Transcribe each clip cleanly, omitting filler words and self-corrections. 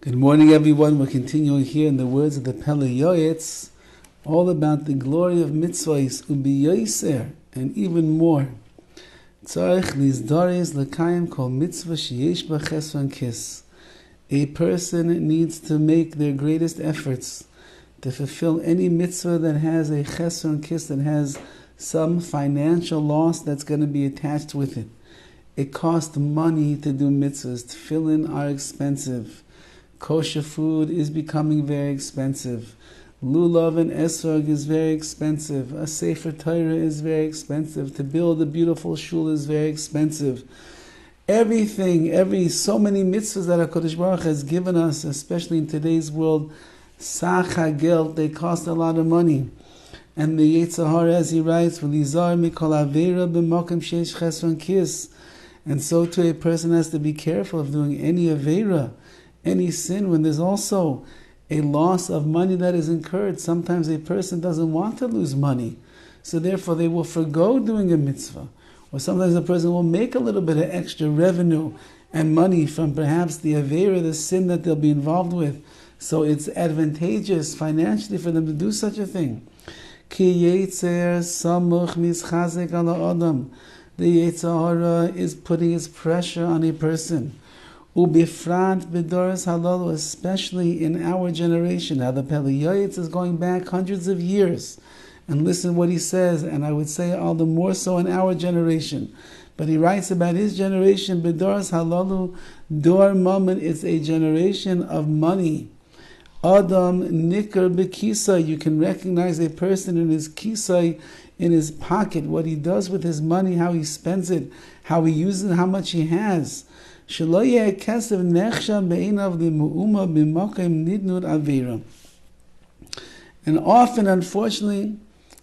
Good morning, everyone. We're continuing here in the words of the PELE YOETZ, all about the glory of Mitzvos, ubi yoser, and even more. Tzarech lizdaris l'kayim kol mitzvah sheyesh ba chesron kis. A person needs to make their greatest efforts to fulfill any mitzvah that has a chesron kis, that has some financial loss that's going to be attached with it. It costs money to do mitzvahs. Tefillin are expensive. Kosher food is becoming very expensive. Lulav and esrog is very expensive. A Sefer Torah is very expensive. To build a beautiful shul is very expensive. Everything, so many mitzvahs that HaKadosh Baruch has given us, especially in today's world, sach hagel, they cost a lot of money. And the Yetzer Hara, as he writes, v'lizar mikol aveira b'makom sheish chesron kis. And so too, a person has to be careful of doing any aveira, any sin, when there's also a loss of money that is incurred. Sometimes a person doesn't want to lose money, so therefore they will forgo doing a mitzvah. Or sometimes a person will make a little bit of extra revenue and money from perhaps the avera, the sin that they'll be involved with. So it's advantageous financially for them to do such a thing. Ki yetzer samuch mischazek ala adam. The Yetzer Hara is putting its pressure on a person. Ubifrant b'doros halalu, especially in our generation. Now the PELE YOETZ is going back hundreds of years. And listen what he says, and I would say all the more so in our generation. But he writes about his generation, b'doros halalu, dor moment, it's a generation of money. Adam nikar b'kisa, you can recognize a person in his kisai, in his pocket, what he does with his money, how he spends it, how he uses it, how much he has. And often, unfortunately,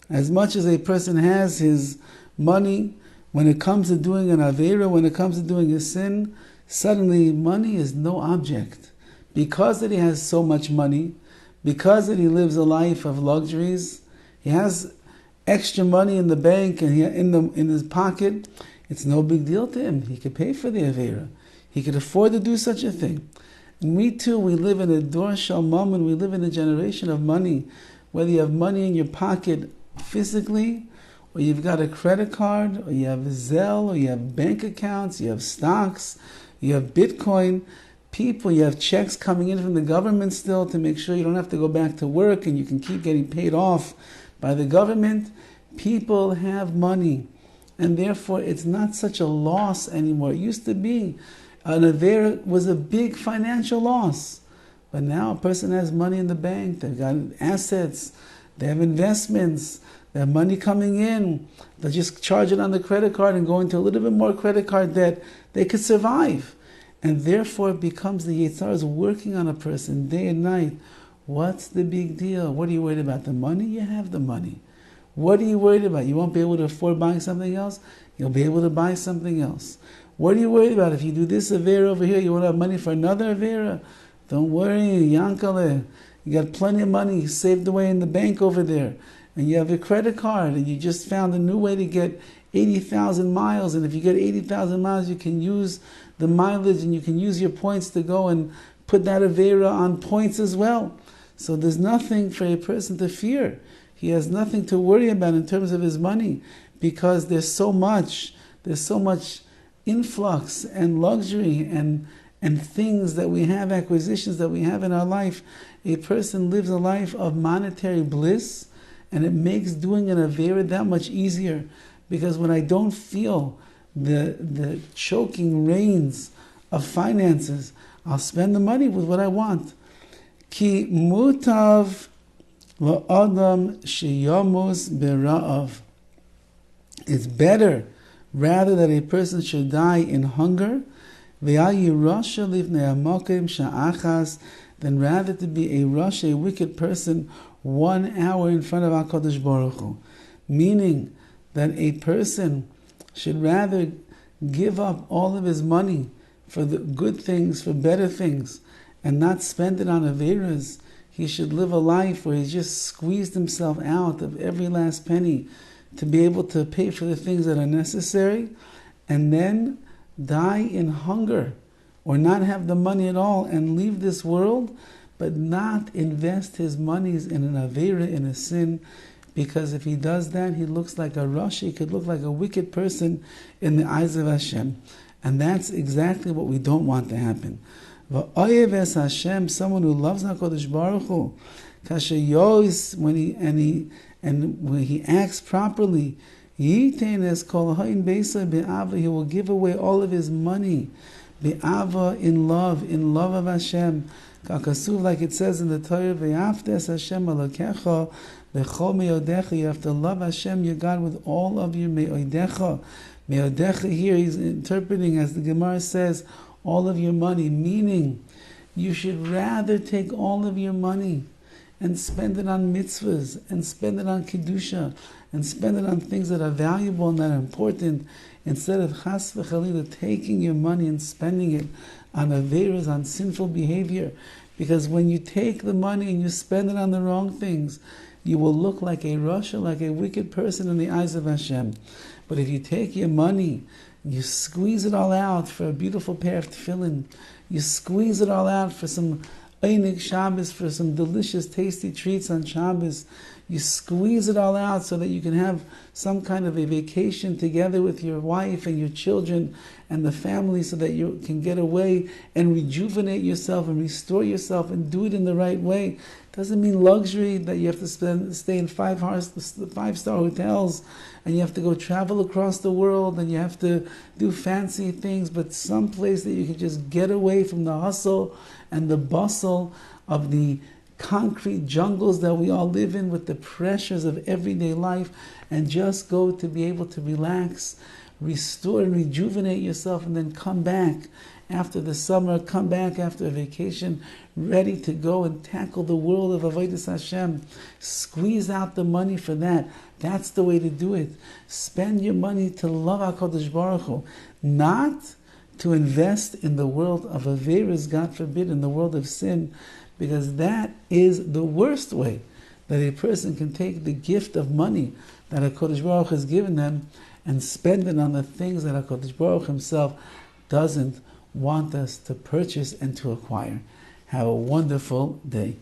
as much as a person has his money, when it comes to doing an avera, when it comes to doing a sin, suddenly money is no object. Because that he has so much money, because that he lives a life of luxuries, he has extra money in the bank and in his pocket, it's no big deal to him. He could pay for the avera. He could afford to do such a thing. And we too, we live in a dor shel mammon, we live in a generation of money. Whether you have money in your pocket physically, or you've got a credit card, or you have a Zelle, or you have bank accounts, you have stocks, you have Bitcoin, people, you have checks coming in from the government still to make sure you don't have to go back to work and you can keep getting paid off by the government. People have money, and therefore it's not such a loss anymore. It used to be. An avera was a big financial loss. But now a person has money in the bank, they've got assets, they have investments, they have money coming in, they just charge it on the credit card and go into a little bit more credit card debt, they could survive. And therefore it becomes the Yetzer Hara is working on a person day and night. What's the big deal? What are you worried about? The money? You have the money. What are you worried about? You won't be able to afford buying something else? You'll be able to buy something else. What are you worried about? If you do this avera over here, you won't have money for another avera? Don't worry, Yankale. You got plenty of money saved away in the bank over there. And you have a credit card, and you just found a new way to get 80,000 miles. And if you get 80,000 miles, you can use the mileage, and you can use your points to go and put that avera on points as well. So there's nothing for a person to fear. He has nothing to worry about in terms of his money, because there's so much influx and luxury and things that we have, acquisitions that we have in our life. A person lives a life of monetary bliss, and it makes doing an avera that much easier, because when I don't feel the choking reins of finances, I'll spend the money with what I want. Ki mutav la'adam sheyamus bera'av. It's better rather that a person should die in hunger, than rather to be a rush, a wicked person, 1 hour in front of HaKadosh Baruch Hu. Meaning that a person should rather give up all of his money for the good things, for better things, and not spend it on averas. He should live a life where he's just squeezed himself out of every last penny to be able to pay for the things that are necessary, and then die in hunger or not have the money at all and leave this world, but not invest his monies in an avera, in a sin, because if he does that, he looks like a rasha, he could look like a wicked person in the eyes of Hashem. And that's exactly what we don't want to happen. V'oyev es Hashem, someone who loves HaKadosh Baruch Hu, kasher when he acts properly, yitein es kol ha'in beisa be'ava, he will give away all of his money, be'ava, in love of Hashem. Kakasuv, like it says in the Torah, ve'aftes Hashem alakecha b'chol me'odecha, you have to love Hashem, your God, with all of your me'odecha. Me'odecha here, he's interpreting, as the Gemara says, all of your money, meaning you should rather take all of your money and spend it on mitzvahs, and spend it on kedusha, and spend it on things that are valuable and that are important, instead of chas v'chalila taking your money and spending it on averas, on sinful behavior. Because when you take the money and you spend it on the wrong things, you will look like a rasha, like a wicked person in the eyes of Hashem. But if you take your money, you squeeze it all out for a beautiful pair of tefillin, you squeeze it all out for some Einig Shabbos, for some delicious, tasty treats on Shabbos, you squeeze it all out so that you can have some kind of a vacation together with your wife and your children and the family, so that you can get away and rejuvenate yourself and restore yourself and do it in the right way. Doesn't mean luxury that you have to stay in five-star hotels and you have to go travel across the world and you have to do fancy things, but some place that you can just get away from the hustle and the bustle of the concrete jungles that we all live in with the pressures of everyday life, and just go to be able to relax, restore and rejuvenate yourself, and then come back after the summer, come back after a vacation, ready to go and tackle the world of Avodas Hashem. Squeeze out the money for that. That's the way to do it. Spend your money to love HaKadosh Baruch Hu, not to invest in the world of Averas, God forbid, in the world of sin, because that is the worst way that a person can take the gift of money that HaKadosh Baruch Hu has given them and spend it on the things that HaKadosh Baruch Hu himself doesn't want us to purchase and to acquire. Have a wonderful day.